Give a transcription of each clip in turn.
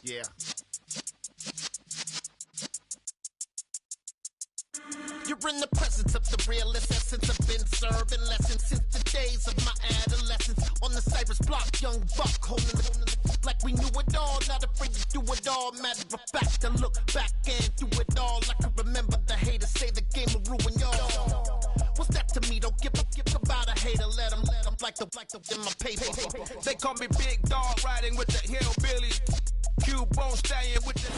Yeah. You're in the presence of the realest essence. I've been serving lessons since the days of my adolescence. On the Cypress block, young buck holding it like we knew it all. Not afraid to do it all. Matter of fact, I look back and do it all. I can remember the haters say the game will ruin y'all. What's that to me? Don't give about a hater. Let them like the in my paper. They call me Big Dog, riding with the hillbilly. Q-Bone Stallion with the...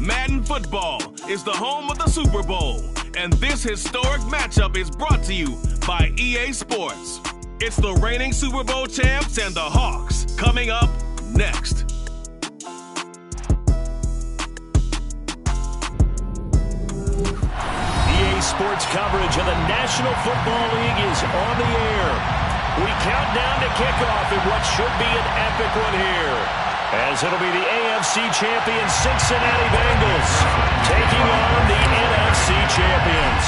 Madden Football is the home of the Super Bowl, and this historic matchup is brought to you by EA Sports. It's the reigning Super Bowl champs and the Hawks coming up next. EA Sports coverage of the National Football League is on the air. We count down to kickoff in what should be an epic one here, as it'll be the AFC champion Cincinnati Bengals taking on the NFC champions.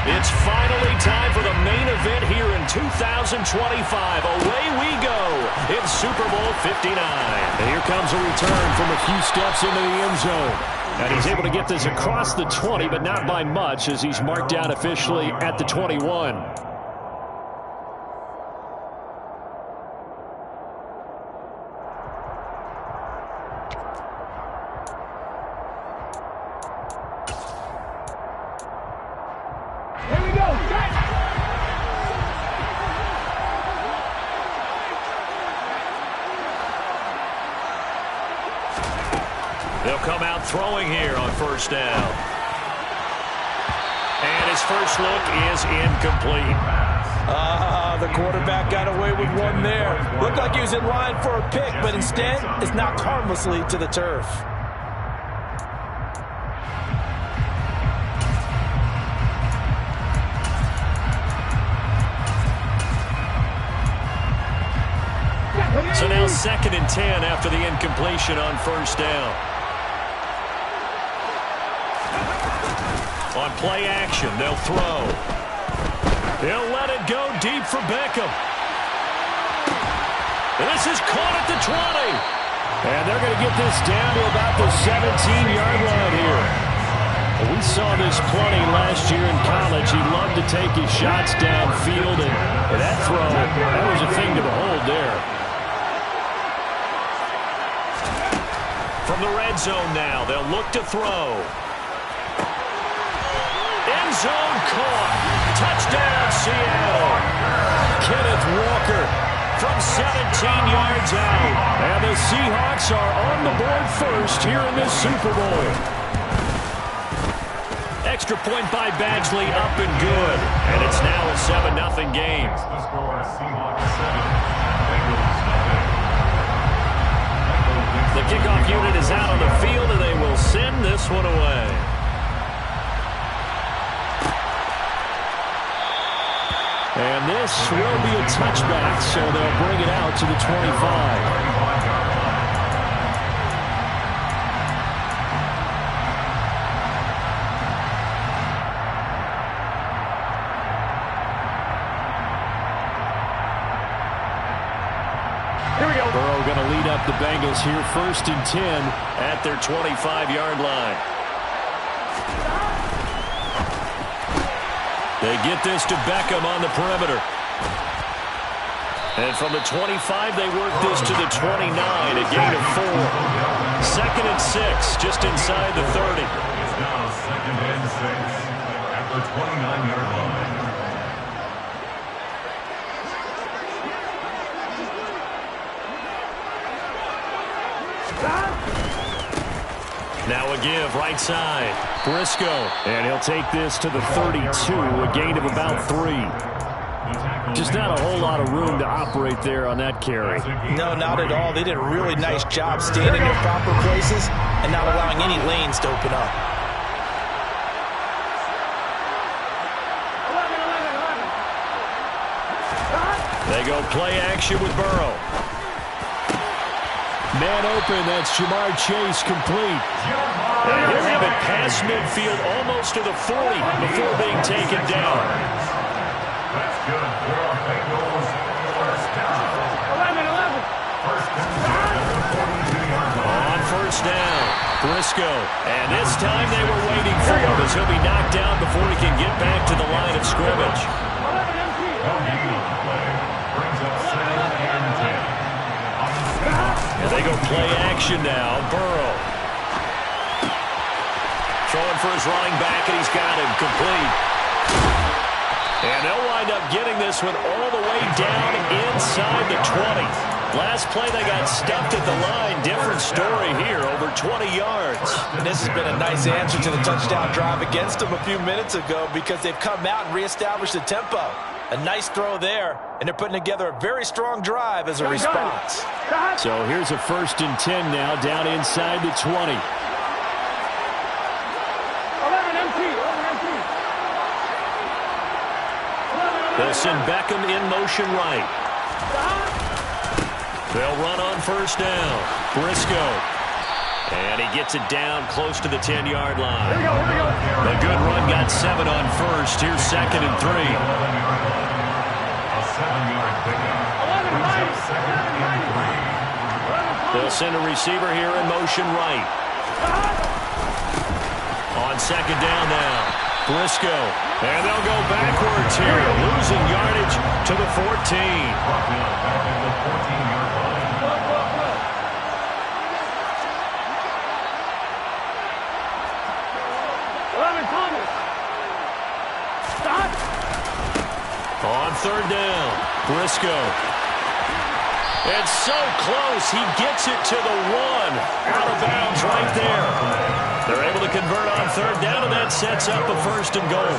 It's finally time for the main event here in 2025. Away we go in Super Bowl 59. And here comes a return from a few steps into the end zone. And he's able to get this across the 20, but not by much, as he's marked down officially at the 21. They'll come out throwing here on first down. And his first look is incomplete. The quarterback got away with one there. Looked like he was in line for a pick, but instead it's knocked harmlessly to the turf. So now 2nd and 10 after the incompletion on first down. On play action, they'll throw. He'll let it go deep for Beckham. And this is caught at the 20. And they're going to get this down to about the 17-yard line here. We saw this plenty last year in college. He loved to take his shots downfield, and that throw, that was a thing to behold there. From the red zone now, they'll look to throw. End zone caught. Touchdown, Seattle. Kenneth Walker from 17 yards out. And the Seahawks are on the board first here in this Super Bowl. Extra point by Badgley, up and good. And it's now a 7-0 game. The kickoff unit is out on the field, and they will send this one away. And this will be a touchback, so they'll bring it out to the 25. Burrow going to lead up the Bengals here, 1st and 10 at their 25-yard line. They get this to Beckham on the perimeter. And from the 25, they work this to the 29, a gain of 4. 2nd and 6, just inside the 30. It's now 2nd and 6 at the 29-yard line. Now a give, right side. Briscoe. And he'll take this to the 32, a gain of about 3. Just not a whole lot of room to operate there on that carry. No, not at all. They did a really nice job staying in their proper places and not allowing any lanes to open up. They go play action with Burrow. Man open, that's Jamar Chase, complete. And he'll have it past midfield almost to the 40 before being taken down. good for our Bengals. First down. 11. First down at the 42-yard line. On first down, Briscoe. And this time they were waiting for him as he'll be knocked down before he can get back to the line of scrimmage. Brings up 2nd and 10. And they go play action now. Burrow. Throwing for his running back, and he's got him complete. And they'll wind up getting this one all the way down inside the 20. Last play, they got stuffed at the line. Different story here, over 20 yards. And this has been a nice answer to the touchdown drive against them a few minutes ago because they've come out and reestablished the tempo. A nice throw there, and they're putting together a very strong drive as a response. So here's a 1st and 10 now, down inside the 20. 11 empty. They'll send Beckham in motion right. They'll run on first down. Briscoe. And he gets it down close to the 10-yard line. Here we go. The good run got 7 on first. Here's 2nd and 3. A 7-yard pickup. Brings up 2nd and 3. They'll send a receiver here in motion right. On 2nd down now. Briscoe. And they'll go backwards here, losing yardage to the 14. Brought down back at the 14-yard line. On 3rd down, Briscoe. It's so close, he gets it to the 1. Out of bounds right there. They're able to convert on 3rd down, and that sets up a 1st and goal.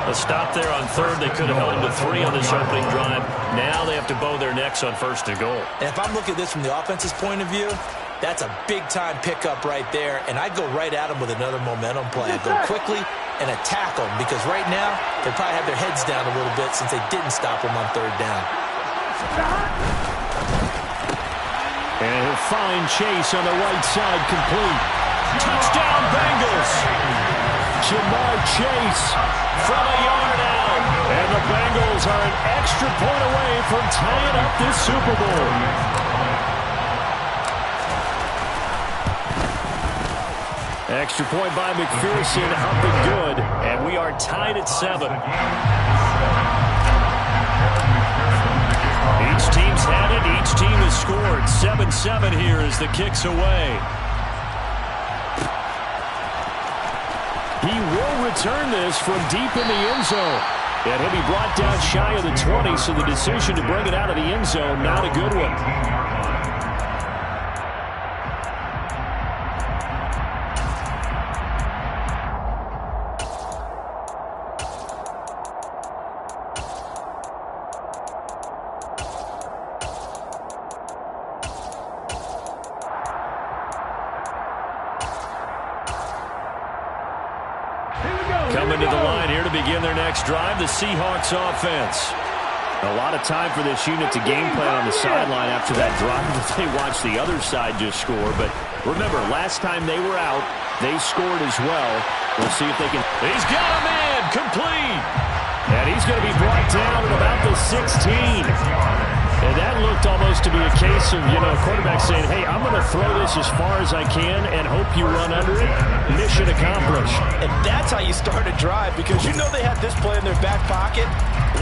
A stop there on 3rd. They could have held them to 3 on this opening drive. Now they have to bow their necks on 1st and goal. And if I'm looking at this from the offense's point of view, that's a big-time pickup right there, and I go right at them with another momentum play. I go quickly and attack them because right now they probably have their heads down a little bit since they didn't stop them on 3rd down. And he'll find Chase on the right side, complete. Touchdown, Bengals! Jamar Chase from a yard out. And the Bengals are an extra point away from tying up this Super Bowl. Extra point by McPherson, up and good. And we are tied at 7. Each team's had it. Each team has scored. 7-7 here as the kick's away. He will return this from deep in the end zone. And he'll be brought down shy of the 20, so the decision to bring it out of the end zone, not a good one. Coming to the line here to begin their next drive, the Seahawks offense. A lot of time for this unit to game plan on the sideline after that drive that they watched the other side just score. But remember, last time they were out, they scored as well. We'll see if they can. He's got a man complete. And he's going to be brought down at about the 16. And that looked almost to be a case of, quarterback saying, hey, I'm going to throw this as far as I can and hope you run under it. Mission accomplished. And that's how you start a drive because you know they had this play in their back pocket,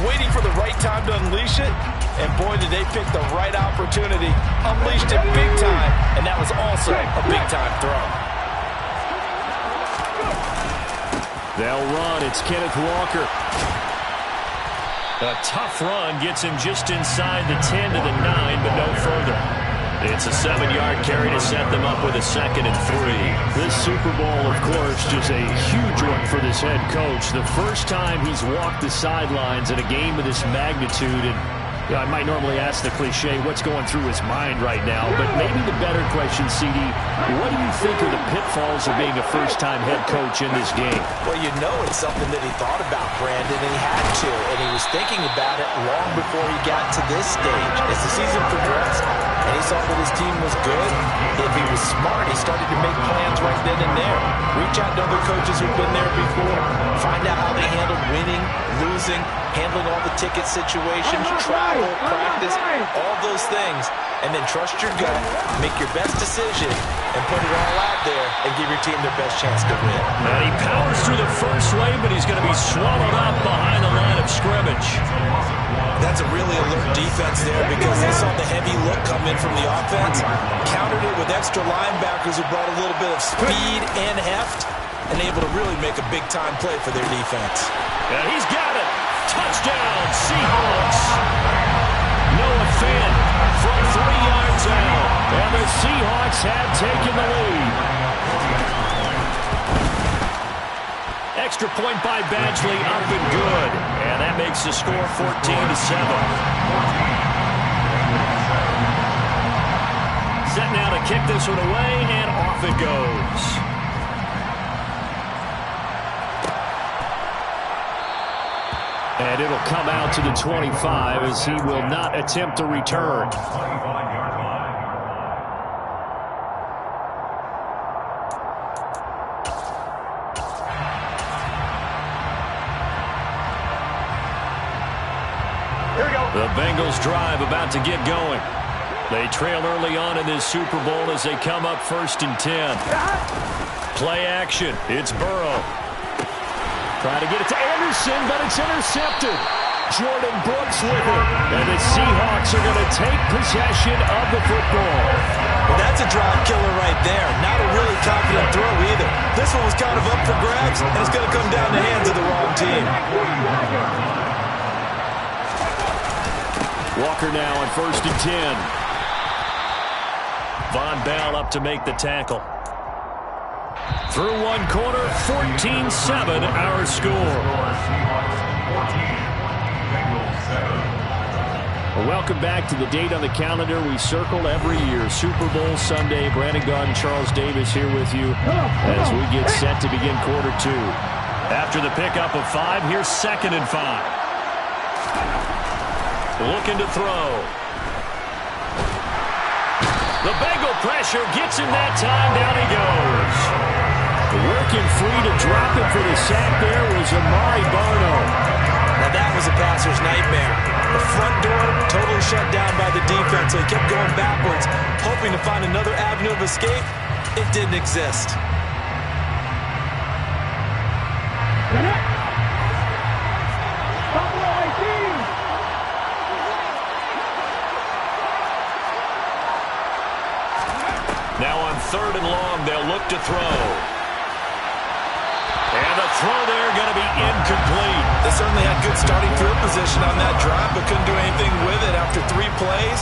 waiting for the right time to unleash it. And boy, did they pick the right opportunity. Unleashed it big time, and that was also a big-time throw. They'll run. It's Kenneth Walker. A tough run gets him just inside the 10 to the 9, but no further. It's a 7-yard carry to set them up with a 2nd and 3. This Super Bowl, of course, just a huge one for this head coach. The first time he's walked the sidelines in a game of this magnitude. And I might normally ask the cliche, what's going through his mind right now? But maybe the better question, CD, what do you think are the pitfalls of being a first-time head coach in this game? Well, it's something that he thought about, Brandon, and he had to. And he was thinking about it long before he got to this stage. As the season progressed, and he saw that his team was good. If he was smart, he started to make plans right then and there. Reach out to other coaches who've been there before. Find out how they handled winning, losing, handling all the ticket situations, travel, practice, all those things. And then trust your gut, make your best decision, and put it all out there and give your team their best chance to win. And he powers through the first lane, but he's going to be swallowed up behind the line of scrimmage. That's a really alert defense there because they saw the heavy look come in from the offense, countered it with extra linebackers who brought a little bit of speed and heft, and able to really make a big-time play for their defense. And he's got it. Touchdown, Seahawks. Noah Fant from 3 yards out. And the Seahawks have taken the lead. Extra point by Badgley, up and good. And that makes the score 14-7. Set now to kick this one away, and off it goes. And it'll come out to the 25 as he will not attempt to return. The Bengals drive about to get going. They trail early on in this Super Bowl as they come up 1st and 10. Play action. It's Burrow. Trying to get it to Anderson, but it's intercepted. Jordan Brooks with it. And the Seahawks are going to take possession of the football. Well, that's a drive killer right there. Not a really confident throw either. This one was kind of up for grabs, and it's going to come down the hands of the wrong team. Walker now on 1st and 10. Von Bell up to make the tackle. Through one quarter, 14-7 our score. Welcome back to the date on the calendar we circle every year. Super Bowl Sunday. Brandon Gaudin, Charles Davis here with you as we get set to begin quarter 2. After the pickup of 5, here's 2nd and 5. Looking to throw. The Bengal pressure gets him that time. Down he goes. Working free to drop it for the sack there was Amari Barno. Now that was a passer's nightmare. The front door totally shut down by the defense, so he kept going backwards, hoping to find another avenue of escape. It didn't exist. Now on 3rd and long, they'll look to throw. And the throw there going to be incomplete. They certainly had good starting field position on that drive, but couldn't do anything with it after 3 plays.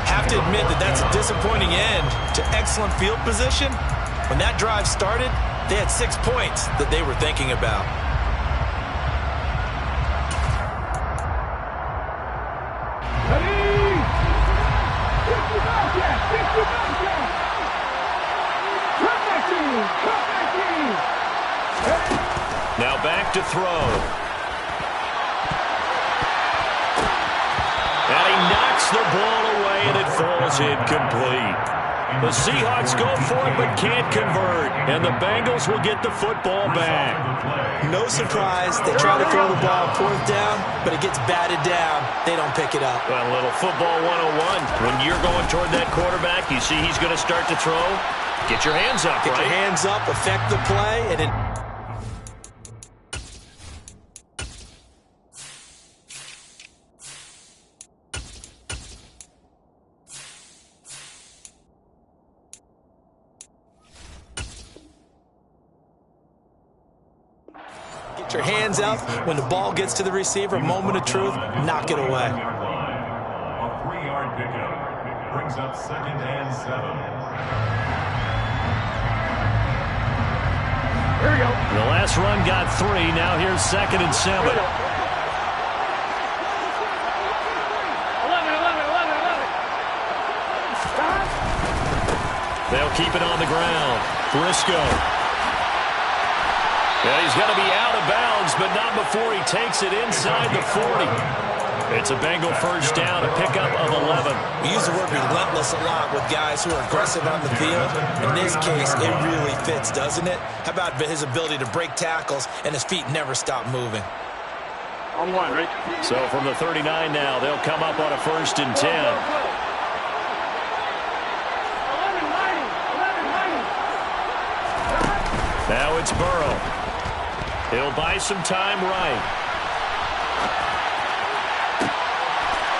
Have to admit that that's a disappointing end to excellent field position. When that drive started, they had 6 points that they were thinking about. Now back to throw. And he knocks the ball away, and it falls incomplete. The Seahawks go for it but can't convert, and the Bengals will get the football back. No surprise, they try to throw the ball 4th down, but it gets batted down. They don't pick it up. Well, a little football 101. When you're going toward that quarterback, you see he's going to start to throw. Get your hands up, Get your hands up, affect the play, and then your hands up when the ball gets to the receiver, moment of truth, knock it away. A 3-yard pickup brings up 2nd and 7. Here we go. The last run got 3. Now here's 2nd and 7. 11. They'll keep it on the ground. Briscoe. Yeah, he's going to be out of bounds, but not before he takes it inside the 40. It's a Bengal first down, a pickup of 11. We use the word relentless a lot with guys who are aggressive on the field. In this case, it really fits, doesn't it? How about his ability to break tackles and his feet never stop moving? On one, right? So from the 39 now, they'll come up on a 1st and 10. Now it's Burrow. He'll buy some time right.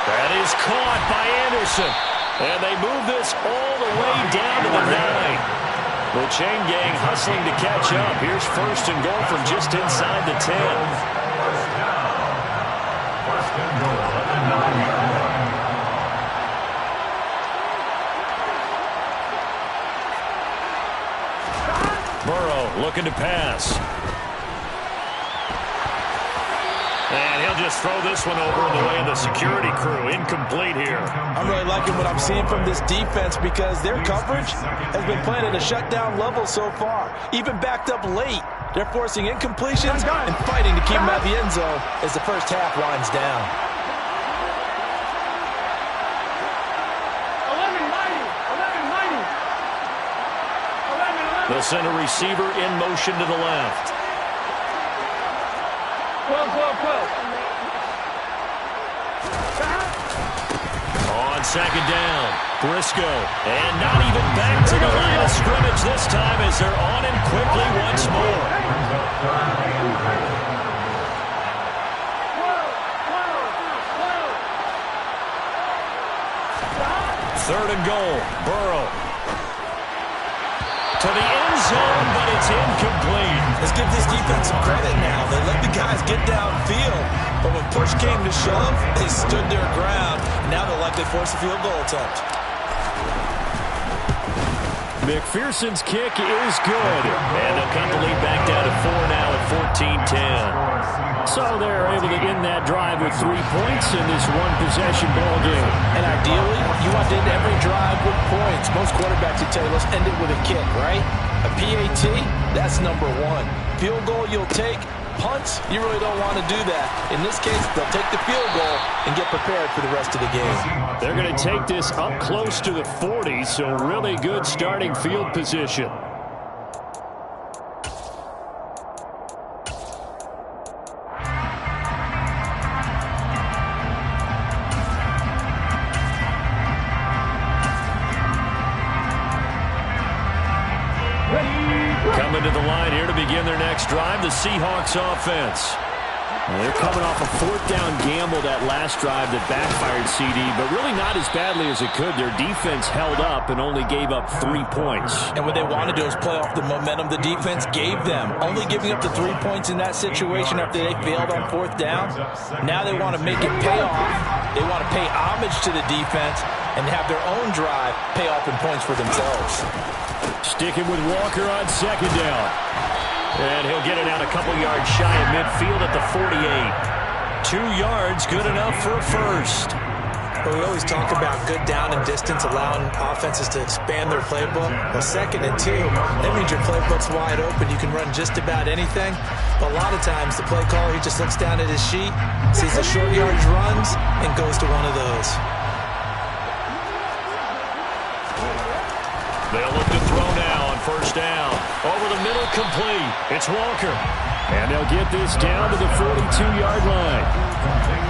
That is caught by Anderson. And they move this all the way down to the 9. The chain gang hustling to catch up. Here's 1st and goal from just inside the 10. First and goal at the 9-yard line. Burrow looking to pass. And he'll just throw this one over in the way of the security crew. Incomplete here. I'm really liking what I'm seeing from this defense because their coverage has been playing at a shutdown level so far. Even backed up late. They're forcing incompletions and fighting to keep them out of the end zone as the first half winds down. 11-90. They'll send a receiver in motion to the left. 12. On 2nd down, Briscoe. And not even back to the line of scrimmage this time as they're on him quickly once more. 3rd and goal, Burrow. To the end zone, but it's incomplete. Let's give this defense some credit now. They let the guys get downfield, but when push came to shove, they stood their ground. Now they'll likely force a field goal attempt. McPherson's kick is good. And they'll cut the lead back down to 4 now at 14-10. So they're able to end that drive with 3 points in this one-possession ball game. And ideally, you want to end every drive with points. Most quarterbacks would tell you, let's end it with a kick, right? A PAT, that's number 1. Field goal you'll take. Punts, you really don't want to do that. In this case, they'll take the field goal and get prepared for the rest of the game. They're going to take this up close to the 40, so really good starting field position. Coming to the line here to begin their next drive, the Seahawks offense. They're coming off a 4th down gamble that last drive that backfired CD, but really not as badly as it could. Their defense held up and only gave up 3 points. And what they want to do is play off the momentum the defense gave them. Only giving up the 3 points in that situation after they failed on 4th down. Now they want to make it pay off. They want to pay homage to the defense and have their own drive pay off in points for themselves. Sticking with Walker on 2nd down. And he'll get it out a couple yards shy of midfield at the 48. 2 yards, good enough for a first. Well, we always talk about good down and distance, allowing offenses to expand their playbook. Well, 2nd and 2, that means your playbook's wide open. You can run just about anything. But a lot of times, the play caller, he just looks down at his sheet, sees the short yardage runs, and goes to one of those. They'll look to throw now on 1st down. Over the middle, complete. It's Walker. And they'll get this down to the 42-yard line.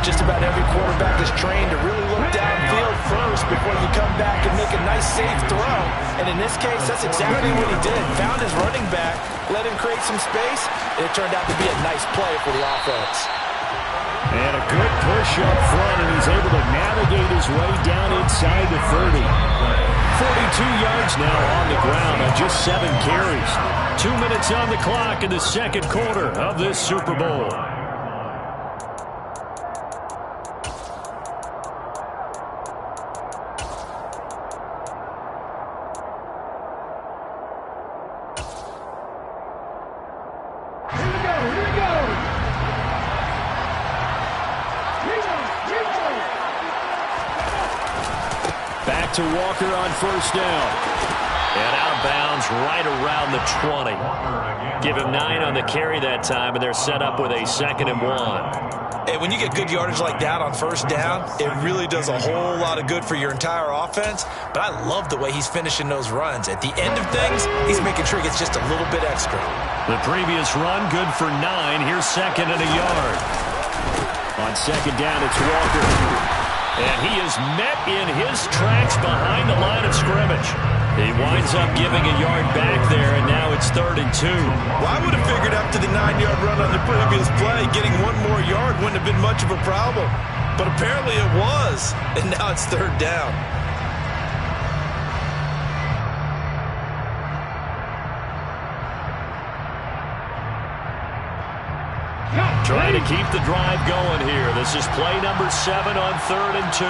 Just about every quarterback is trained to really look downfield first before you come back and make a nice, safe throw. And in this case, that's exactly what he did. Found his running back, let him create some space, and it turned out to be a nice play for the offense. And a good push up front, and he's able to navigate his way down inside the 30. 42 yards now on the ground on just 7 carries. 2 minutes on the clock in the 2nd quarter of this Super Bowl. Back to Walker on 1st down. And out of bounds right around the 20. Give him 9 on the carry that time, and they're set up with a 2nd and 1. And when you get good yardage like that on first down, it really does a whole lot of good for your entire offense. But I love the way he's finishing those runs. At the end of things, he's making sure he gets just a little bit extra. The previous run, good for 9. Here's 2nd and a yard. On 2nd down, it's Walker. And he is met in his tracks behind the line of scrimmage. He winds up giving a yard back there, and now it's 3rd and 2. Well, I would have figured after the 9-yard run on the previous play, getting one more yard wouldn't have been much of a problem. But apparently it was, and now it's 3rd down. Trying to keep the drive going here. This is play number 7 on 3rd and 2.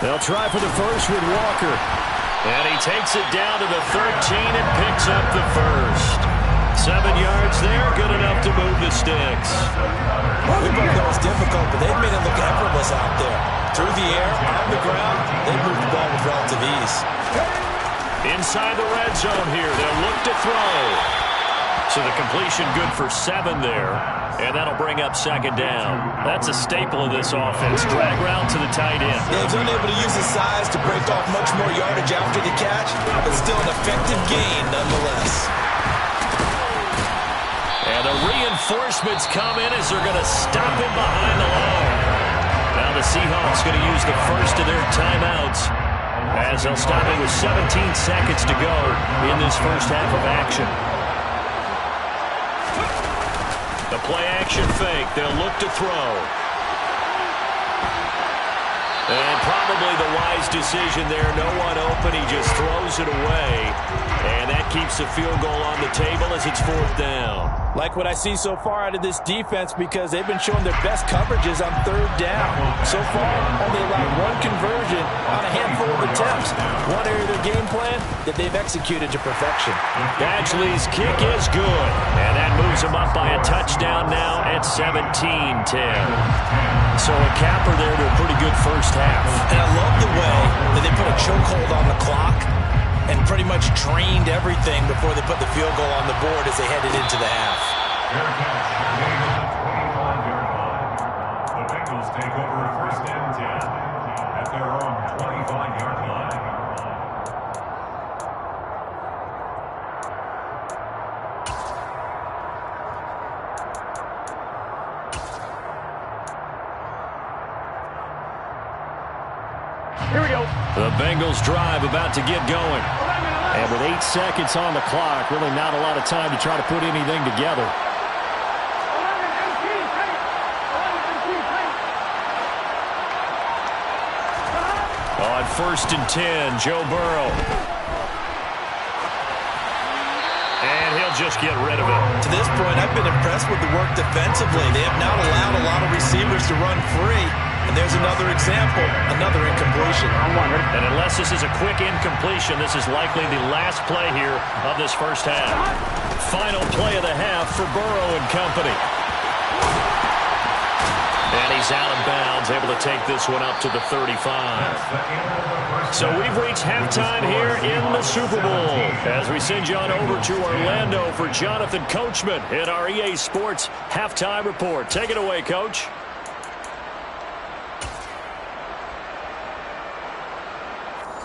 They'll try for the first with Walker. And he takes it down to the 13 and picks up the first. 7 yards there, good enough to move the sticks. We both know it's difficult, but they've made it look effortless out there. Through the air, on the ground, they've moved the ball with relative ease. Inside the red zone here, they'll look to throw. So the completion good for 7 there, and that'll bring up 2nd down. That's a staple of this offense. Drag route to the tight end. He's unable to use his size to break off much more yardage after the catch, but still an effective gain nonetheless. And the reinforcements come in as they're going to stop him behind the line. Now the Seahawks going to use the first of their timeouts as they'll stop it with 17 seconds to go in this first half of action. The play-action fake. They'll look to throw. And probably the wise decision there. No one open. He just throws it away. And that keeps the field goal on the table as it's 4th down. Like what I see so far out of this defense because they've been showing their best coverages on 3rd down. So far, only allowed 1 conversion on a handful of attempts. One area of their game plan that they've executed to perfection. Badgley's kick is good. And that moves them up by a touchdown now at 17-10. So a capper there to a pretty good first half. And I love the way that they put a chokehold on the clock and pretty much drained everything before they put the field goal on the board as they headed into the half. Fair catch. The Bengals take over 1st and 10 at their own 25-yard line. Here we go. The Bengals drive about to get going. And with 8 seconds on the clock, really not a lot of time to try to put anything together. On 1st and 10, Joe Burrow. And he'll just get rid of it. To this point, I've been impressed with the work defensively. They have not allowed a lot of receivers to run free. And there's another example, another incompletion. And unless this is a quick incompletion, this is likely the last play here of this first half. Final play of the half for Burrow and company. And he's out of bounds, able to take this one up to the 35. So we've reached halftime here in the Super Bowl as we send you on over to Orlando for Jonathan Coachman in our EA Sports Halftime Report. Take it away, Coach.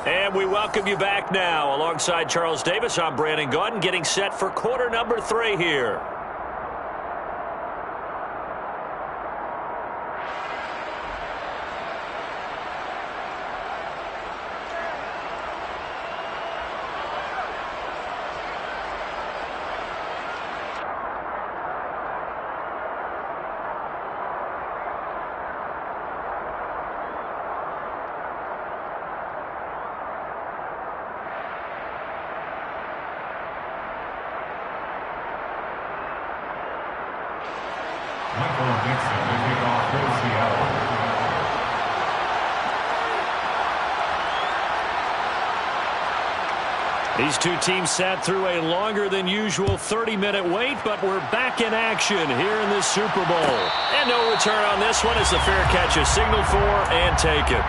And we welcome you back now. Alongside Charles Davis, I'm Brandon Gaudin, getting set for quarter number 3 here. Michael Dixon to kick off for Seattle. These two teams sat through a longer than usual 30-minute wait, but we're back in action here in this Super Bowl. And no return on this one as the fair catch is signaled for and taken.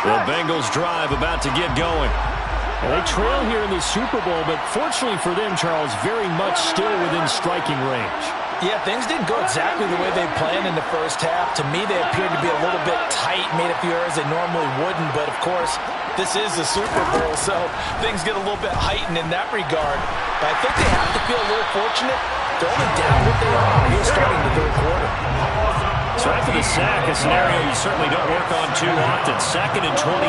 The Bengals drive about to get going. Well, they trail here in the Super Bowl, but fortunately for them, Charles, very much still within striking range. Yeah, things didn't go exactly the way they planned in the first half. To me, they appeared to be a little bit tight, made a few errors they normally wouldn't. But, of course, this is the Super Bowl, so things get a little bit heightened in that regard. But I think they have to feel a little fortunate. They're only down what they are here starting the third quarter. So after the sack, a scenario you certainly don't work on too often. 2nd and 24.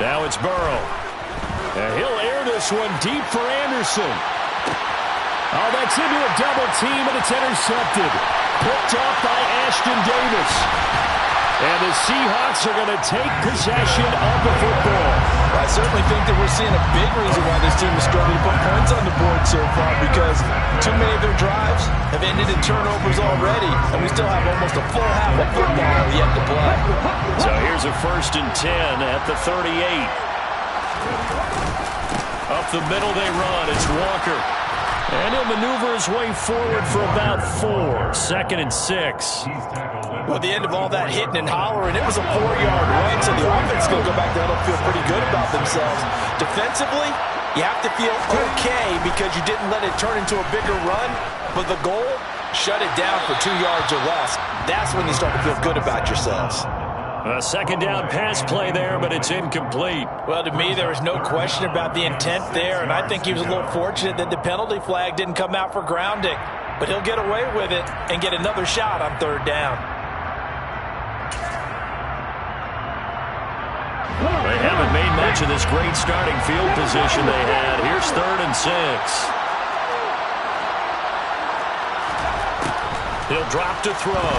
Now it's Burrow. And he'll air this one deep for Anderson. Oh, that's into a double team, and it's intercepted. Picked off by Ashton Davis. And the Seahawks are going to take possession of the football. I certainly think that we're seeing a big reason why this team is struggling to put points on the board so far, because too many of their drives have ended in turnovers already, and we still have almost a full half of football yet to play. So here's a 1st and 10 at the 38. Up the middle they run. It's Walker. And he'll maneuver his way forward for about 4. 2nd and 6. Well, at the end of all that hitting and hollering, it was a 4-yard run, so the offense is going to go back there and feel pretty good about themselves. Defensively, you have to feel okay because you didn't let it turn into a bigger run, but the goal, shut it down for 2 yards or less. That's when you start to feel good about yourselves. A 2nd down pass play there, but it's incomplete. Well, to me, there was no question about the intent there, and I think he was a little fortunate that the penalty flag didn't come out for grounding. But he'll get away with it and get another shot on 3rd down. They haven't made much of this great starting field position they had. Here's 3rd and 6. He'll drop to throw.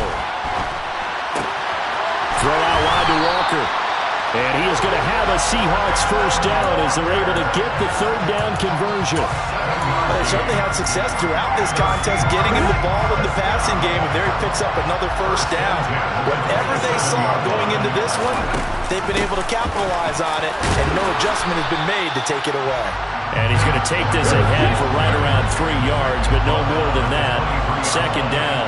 Throw out wide to Walker. And he is going to have a Seahawks 1st down as they're able to get the 3rd down conversion. Well, they certainly had success throughout this contest getting him the ball in the passing game, and there he picks up another 1st down. Whatever they saw going into this one, they've been able to capitalize on it, and no adjustment has been made to take it away. And he's going to take this ahead for right around 3 yards, but no more than that. 2nd down.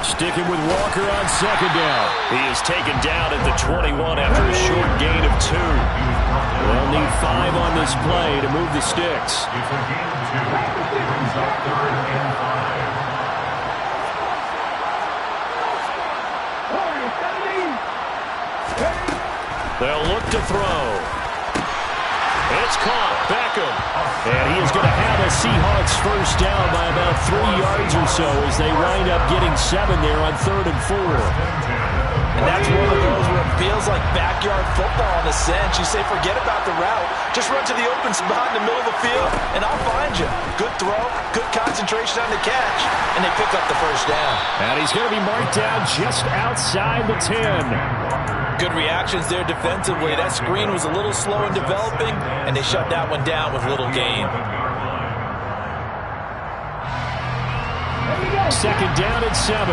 Sticking with Walker on 2nd down. He is taken down at the 21 after a short gain of 2. They'll need 5 on this play to move the sticks. It's a gain of 2. Brings up 3rd and 5. They'll look to throw. It's caught. Beckham. And he is going to have a Seahawks 1st down by about 3 yards or so as they wind up getting 7 there on 3rd and 4. And that's one of those where it feels like backyard football in a sense. You say, forget about the route. Just run to the open spot in the middle of the field, and I'll find you. Good throw, good concentration on the catch, and they pick up the 1st down. And he's going to be marked down just outside the 10. Good reactions there defensively. That screen was a little slow in developing, and they shut that one down with little gain. 2nd down and 7.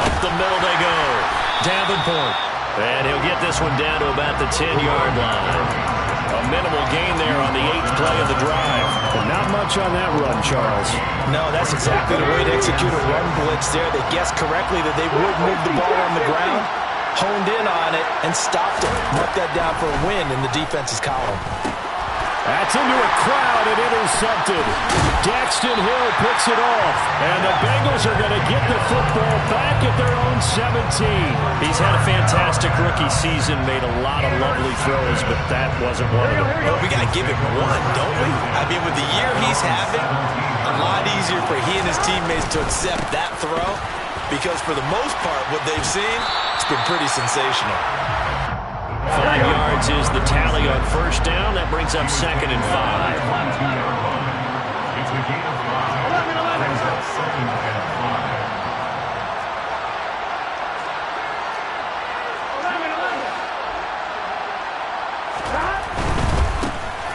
Up the middle they go. Davenport. And he'll get this one down to about the 10-yard line. A minimal gain there on the 8th play of the drive. But not much on that run, Charles. No, that's exactly the way to execute a run blitz there. They guessed correctly that they would move the ball on the ground, honed in on it, and stopped it. Mark that down for a win in the defense's column. That's into a crowd and intercepted. Daxton Hill picks it off. And the Bengals are going to get the football back at their own 17. He's had a fantastic rookie season, made a lot of lovely throws, but that wasn't one of them. Well, we got to give it one, don't we? I mean, with the year he's having, a lot easier for he and his teammates to accept that throw, because for the most part, what they've seen, it's been pretty sensational. 5 yards is the tally on 1st down. That brings up 2nd and 5. It's a gain of 5. Brings up 2nd and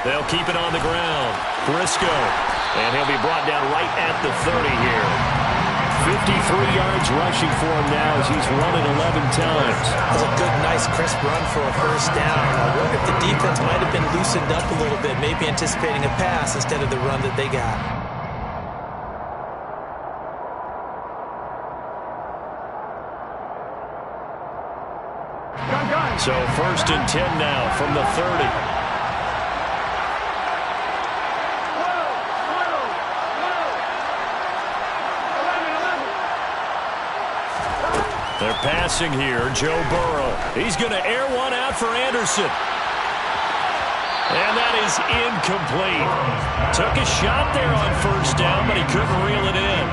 5. They'll keep it on the ground. Briscoe. And he'll be brought down right at the 30 here. yards rushing for him now as he's run it 11 times. That was a good, nice, crisp run for a first down. I wonder if the defense might have been loosened up a little bit, maybe anticipating a pass instead of the run that they got. So 1st and 10 now from the 30. They're passing here. Joe Burrow. He's going to air one out for Anderson. And that is incomplete. Took a shot there on first down, but he couldn't reel it in.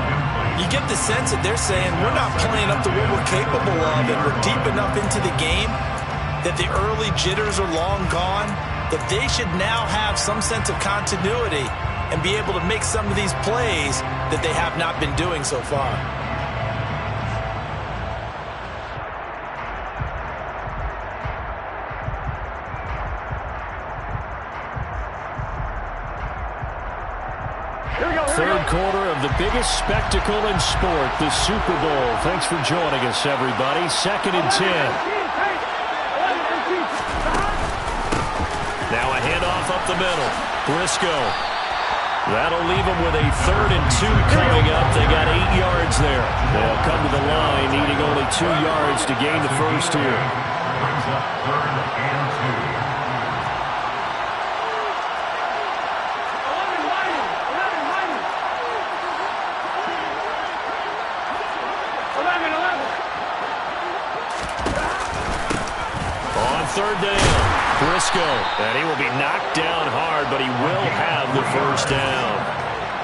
You get the sense that they're saying we're not playing up to what we're capable of, and we're deep enough into the game that the early jitters are long gone, that they should now have some sense of continuity and be able to make some of these plays that they have not been doing so far. Third quarter of the biggest spectacle in sport, the Super Bowl. Thanks for joining us, everybody. 2nd and 10. Now a handoff up the middle. Briscoe. That'll leave them with a 3rd and 2 coming up. They got 8 yards there. They'll come to the line, needing only 2 yards to gain the first here. Brings up 3rd and 2. On 3rd down, Briscoe. And he will be knocked down hard, but he will have the first down.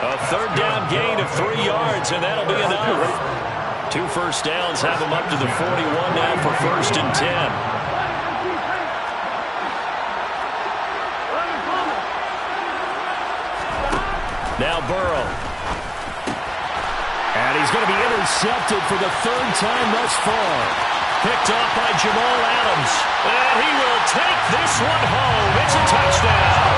A 3rd down gain of 3 yards, and that'll be enough. 2 first downs have him up to the 41 now for 1st and 10. Now Burrow. And he's going to be intercepted for the 3rd time thus far. Picked off by Jamal Adams. And he will take this one home. It's a touchdown.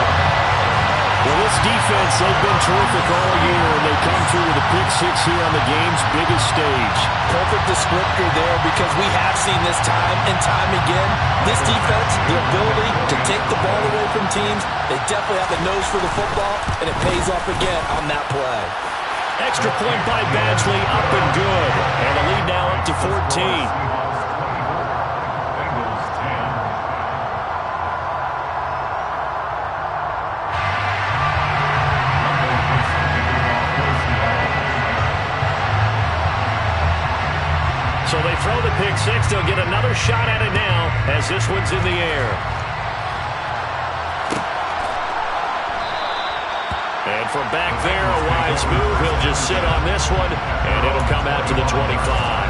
Well, this defense, they've been terrific all year, and they come through with a pick 6 here on the game's biggest stage. Perfect descriptor there, because we have seen this time and time again. This defense, the ability to take the ball away from teams, they definitely have the nose for the football, and it pays off again on that play. Extra point by Badgley, up and good. And the lead now up to 14. So they throw the pick 6. They'll get another shot at it now as this one's in the air. And from back there, a wise move. He'll just sit on this one, and it'll come out to the 25.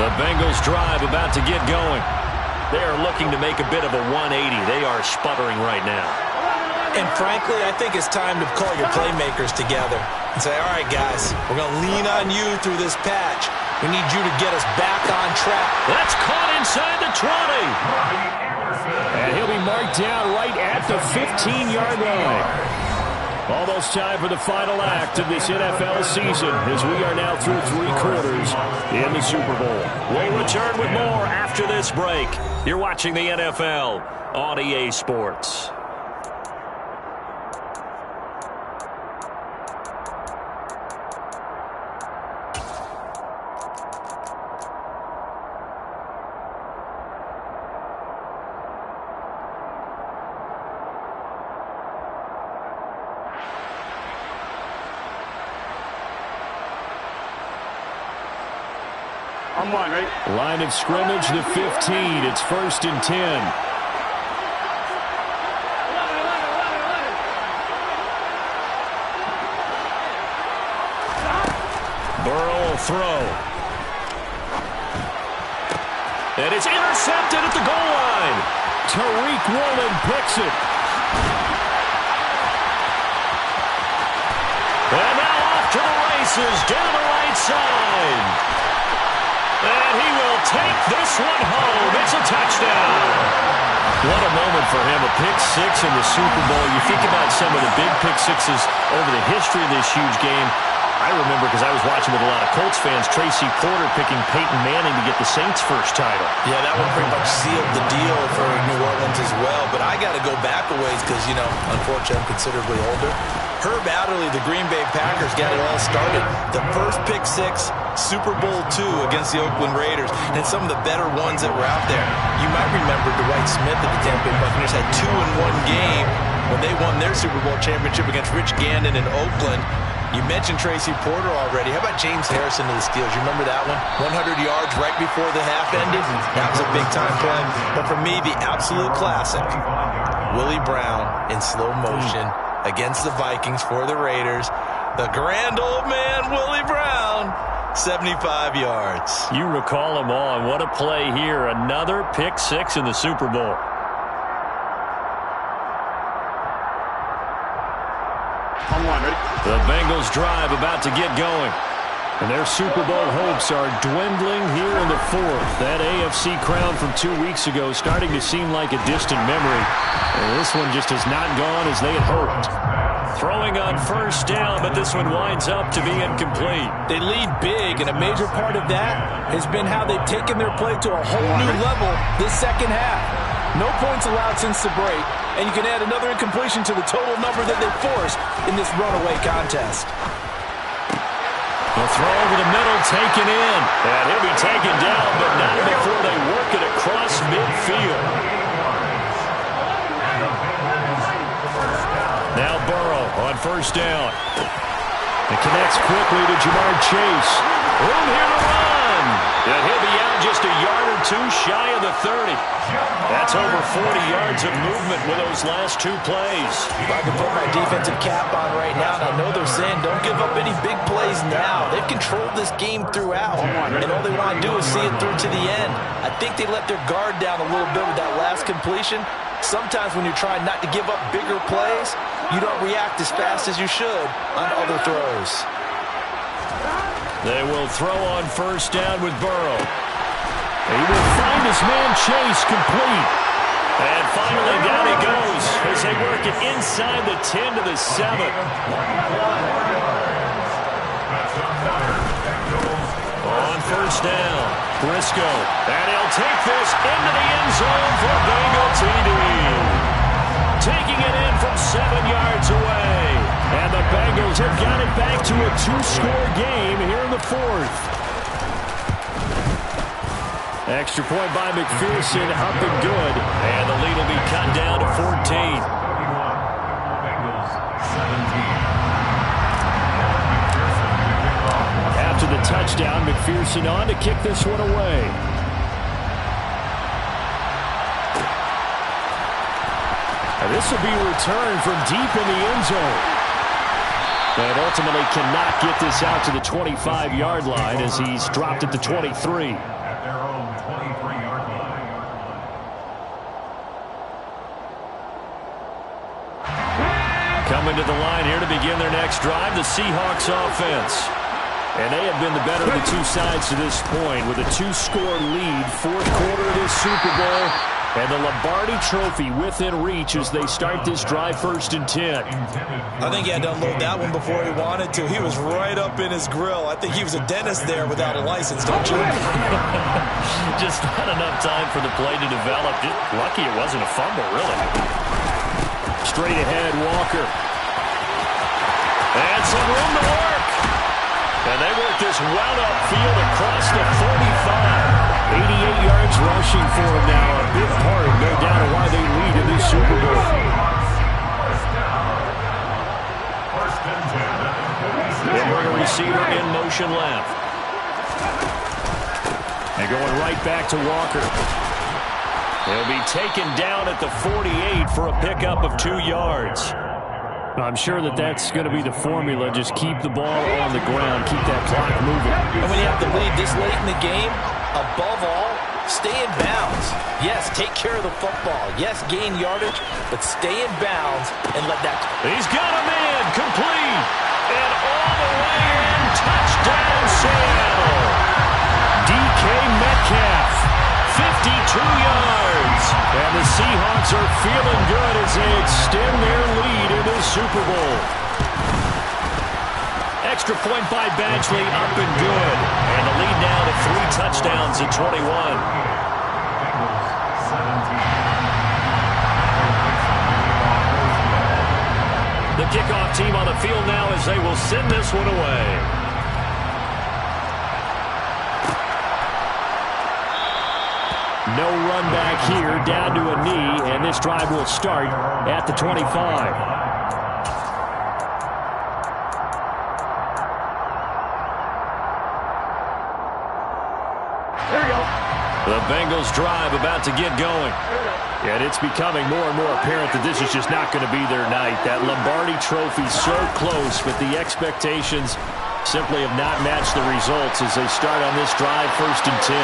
The Bengals drive about to get going. They are looking to make a bit of a 180. They are sputtering right now. And frankly, I think it's time to call your playmakers together and say, all right, guys, we're going to lean on you through this patch. We need you to get us back on track. That's caught inside the 20. And he'll be marked down right at the 15-yard line. Almost time for the final act of this NFL season as we are now through 3 quarters in the Super Bowl. We'll return with more after this break. You're watching the NFL on EA Sports. Line of scrimmage, the 15. It's 1st and 10. Burrow will throw. And it's intercepted at the goal line. Tariq Woolen picks it. And now off to the races down the right side. And he will take this one home. It's a touchdown. for him. A pick six in the Super Bowl. You think about some of the big pick sixes over the history of this huge game. I remember, because I was watching with a lot of Colts fans, Tracy Porter picking Peyton Manning to get the Saints' first title. Yeah, that one pretty much sealed the deal for New Orleans as well. But I got to go back a ways because, you know, unfortunately I'm considerably older. Herb Adderley, the Green Bay Packers, got it all started. The first pick six, Super Bowl II against the Oakland Raiders, and some of the better ones that were out there. You might remember Dwight Smith of the Tampa Bay Buccaneers had 2 in one game when they won their Super Bowl championship against Rich Gannon in Oakland. You mentioned Tracy Porter already. How about James Harrison to the Steelers? You remember that one? 100 yards right before the half ended? That was a big-time play. But for me, the absolute classic, Willie Brown in slow motion against the Vikings for the Raiders. The grand old man, Willie Brown, 75 yards. You recall them all, and what a play here. Another pick six in the Super Bowl. The Bengals drive about to get going. And their Super Bowl hopes are dwindling here in the fourth. That AFC crown from 2 weeks ago starting to seem like a distant memory. And this one just has not gone as they had hoped. Throwing on first down, but this one winds up to be incomplete. They lead big, and a major part of that has been how they've taken their play to a whole new level this second half. No points allowed since the break, and you can add another incompletion to the total number that they forced in this runaway contest. The throw over the middle, taken in. And he'll be taken down, but not before they work it across midfield. Now Burrow on first down. It connects quickly to Jamar Chase. Room here to run. And he'll be out just a yard or two shy of the 30. That's over 40 yards of movement with those last 2 plays. If I can put my defensive cap on right now, and I know they're saying don't give up any big plays now. They've controlled this game throughout, and all they want to do is see it through to the end. I think they let their guard down a little bit with that last completion. Sometimes when you're trying not to give up bigger plays, you don't react as fast as you should on other throws. They will throw on first down with Burrow. He will find his man Chase complete. And finally down he goes as they work it inside the 10 to the 7. On first down, Briscoe. And he'll take this into the end zone for Bengal TD. Taking it in from 7 yards away. And the Bengals have got it back to a 2-score game here in the fourth. Extra point by McPherson, up and good. And the lead will be cut down to 14. After the touchdown, McPherson on to kick this one away. And this will be returned from deep in the end zone. But ultimately cannot get this out to the 25-yard line as he's dropped at the 23. Coming to the line here to begin their next drive, the Seahawks offense. And they have been the better of the two sides to this point with a 2-score lead, fourth quarter of this Super Bowl. And the Lombardi Trophy within reach as they start this drive 1st and 10. I think he had to unload that one before he wanted to. He was right up in his grill. I think he was a dentist there without a license, don't you? Just not enough time for the play to develop. Just lucky it wasn't a fumble, really. Straight ahead, Walker. And some room to work. And they work this wound-up field across the 45. 88 yards rushing for him now. A big part, no doubt, of why they lead in this Super Bowl. They bring a receiver in motion left. And going right back to Walker. He'll be taken down at the 48 for a pickup of 2 yards. I'm sure that that's going to be the formula. Just keep the ball on the ground. Keep that clock moving. And when you have the lead this late in the game, above all, stay in bounds. Yes, take care of the football. Yes, gain yardage, but stay in bounds and let that... He's got him in. Complete. And all the way in. Touchdown, Seattle. DK Metcalf. 52 yards. And the Seahawks are feeling Super Bowl. Extra point by Badgley, up and good. And the lead now to 3 touchdowns at 21. The kickoff team on the field now as they will send this one away. No run back here, down to a knee, and this drive will start at the 25. Here we go. The Bengals drive about to get going. And it's becoming more and more apparent that this is just not going to be their night. That Lombardi trophy so close, but the expectations simply have not matched the results as they start on this drive, 1st and 10.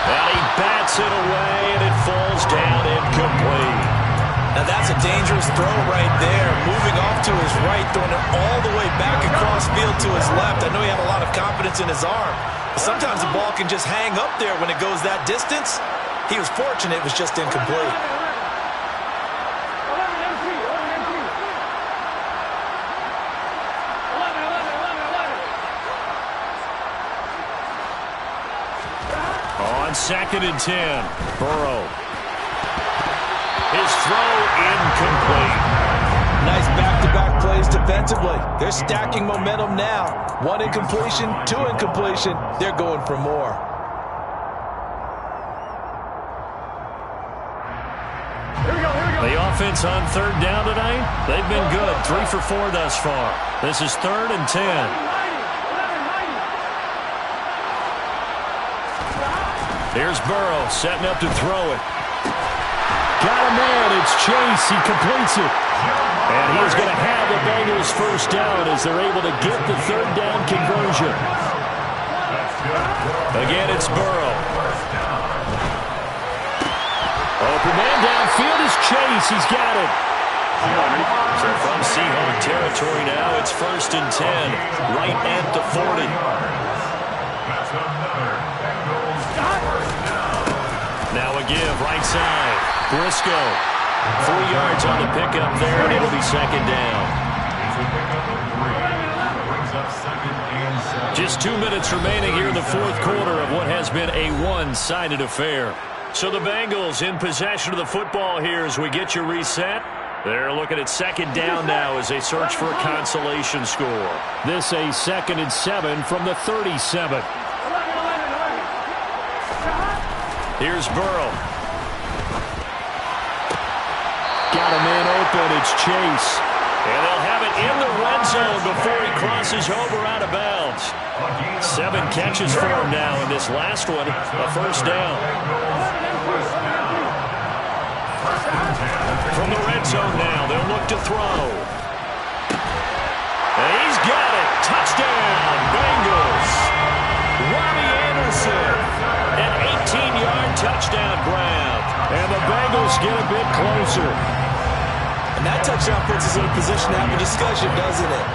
And he bats it away, and it falls down incomplete. Now that's a dangerous throw right there. Moving off to his right, throwing it all the way back across field to his left. I know he had a lot of confidence in his arm. But sometimes the ball can just hang up there when it goes that distance. He was fortunate, it was just incomplete. On 2nd and 10, Burrow. His throw incomplete. Nice back-to-back plays defensively. They're stacking momentum now. 1 incompletion, 2 incompletion. They're going for more. The offense on 3rd down tonight, they've been good. 3 for 4 thus far. This is 3rd and 10. Here's Burrow setting up to throw it. Got a man. It's Chase. He completes it. And he is going to have the Bengals 1st down as they're able to get the 3rd down conversion. Again, it's Burrow. Open man downfield is Chase. He's got it. So from Seahawk territory now, it's 1st and 10. Right at the 40. Now a give, right side. Briscoe. 3 yards on the pickup there, and it'll be 2nd down. Just 2 minutes remaining here in the 4th quarter of what has been a one-sided affair. So the Bengals in possession of the football here as we get you reset. They're looking at 2nd down now as they search for a consolation score. This a 2nd and 7 from the 37. Here's Burrow. Got a man open. It's Chase. And they'll have it in the red zone before he crosses over out of bounds. 7 catches for him now, in this last one, a 1st down. From the red zone now, they'll look to throw. And he's got it. Touchdown, Bengals. Robbie Anderson, an 18-yard touchdown grab. And the Bengals get a bit closer. And that touchdown puts us in a position to have a discussion, doesn't it?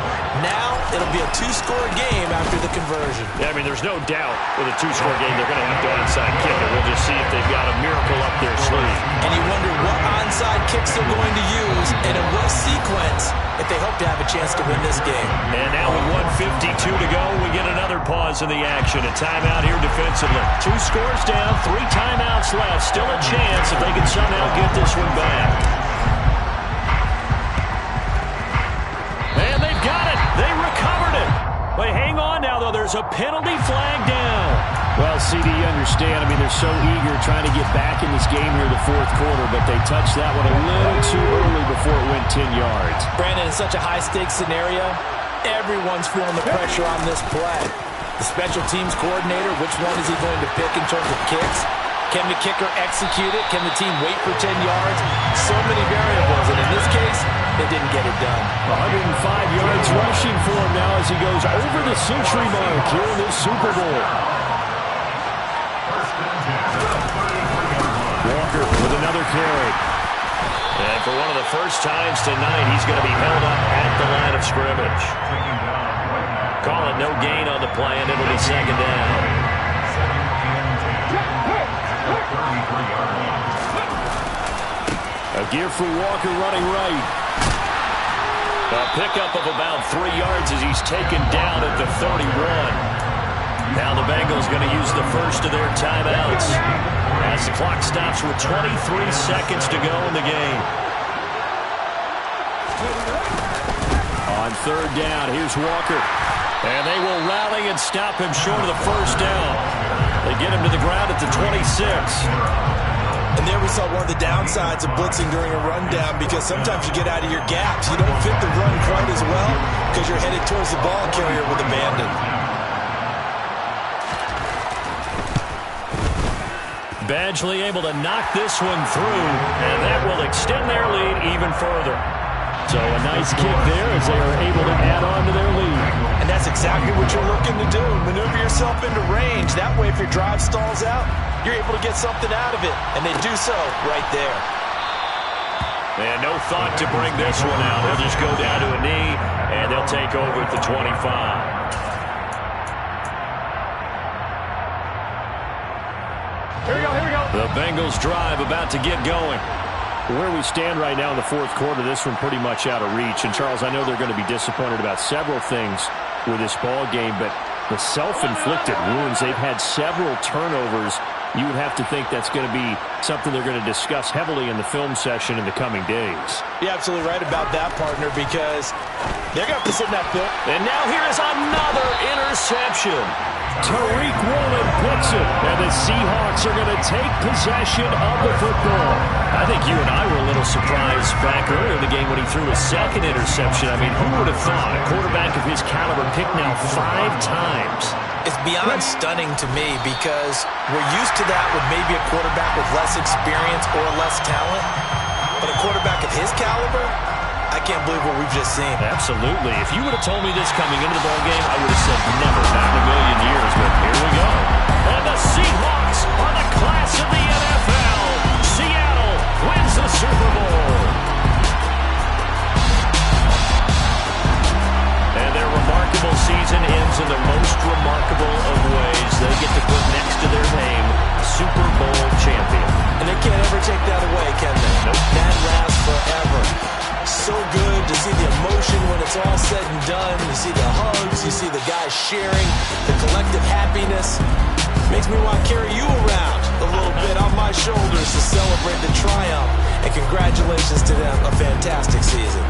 Now it'll be a 2-score game after the conversion. Yeah, I mean, there's no doubt with a 2-score game they're going to have to onside kick it. We'll just see if they've got a miracle up their sleeve. And you wonder what onside kicks they're going to use and in what sequence if they hope to have a chance to win this game. And now with 1:52 to go, we get another pause in the action. A timeout here defensively. 2 scores down, 3 timeouts left. Still a chance if they can somehow get this one back. And they've got it. They recovered it. They hang on now, though. There's a penalty flag down. Well, CD, you understand. I mean, they're so eager trying to get back in this game here in the 4th quarter, but they touched that one a little too early before it went 10 yards. Brandon, in such a high-stakes scenario, everyone's feeling the pressure on this play. The special teams coordinator, which one is he going to pick in terms of kicks? Can the kicker execute it? Can the team wait for 10 yards? So many variables, and in this case, they didn't get it done. 105 yards rushing for him now as he goes over the century mark here in this Super Bowl. Walker with another carry. And for one of the first times tonight, he's going to be held up at the line of scrimmage. Call it no gain on the play, and it'll be 2nd down. A gear for Walker running right. A pickup of about 3 yards as he's taken down at the 31. Now the Bengals going to use the first of their timeouts as the clock stops with 23 seconds to go in the game. On third down, here's Walker. And they will rally and stop him short of the first down. They get him to the ground at the 26. And there we saw one of the downsides of blitzing during a rundown, because sometimes you get out of your gaps. You don't fit the run quite as well because you're headed towards the ball carrier with abandon. Badgley able to knock this one through, and that will extend their lead even further. So a nice kick there as they are able to add on to their lead. And that's exactly what you're looking to do. Maneuver yourself into range. That way, if your drive stalls out, you're able to get something out of it. And they do so right there. And no thought to bring this one out. They'll just go down to a knee, and they'll take over at the 25. Here we go. The Bengals drive about to get going. Where we stand right now in the fourth quarter, this one pretty much out of reach. And, Charles, I know they're going to be disappointed about several things with this ball game, but the self-inflicted wounds, they've had several turnovers. You would have to think that's going to be something they're going to discuss heavily in the film session in the coming days. You're absolutely right about that, partner, because they're going to have to sit in that film. And now here is another interception. Tariq Woolen puts it, and the Seahawks are going to take possession of the football. I think you and I were a little surprised back earlier in the game when he threw his second interception. I mean, who would have thought a quarterback of his caliber picked now 5 times? It's beyond stunning to me, because we're used to that with maybe a quarterback with less experience or less talent. But a quarterback of his caliber, I can't believe what we've just seen. Absolutely. If you would have told me this coming into the ballgame, I would have said never, not in a million years. But here we go. And the Seahawks are the class of the NFL. Seattle wins the Super Bowl. And their remarkable season ends in the most remarkable of ways. They get to put next to their name, Super Bowl champion. And they can't ever take that away, can they? Nope. That lasts forever. So good to see the emotion when it's all said and done. You see the hugs, you see the guys sharing, the collective happiness. Makes me want to carry you around a little bit on my shoulders to celebrate the triumph. And congratulations to them, a fantastic season.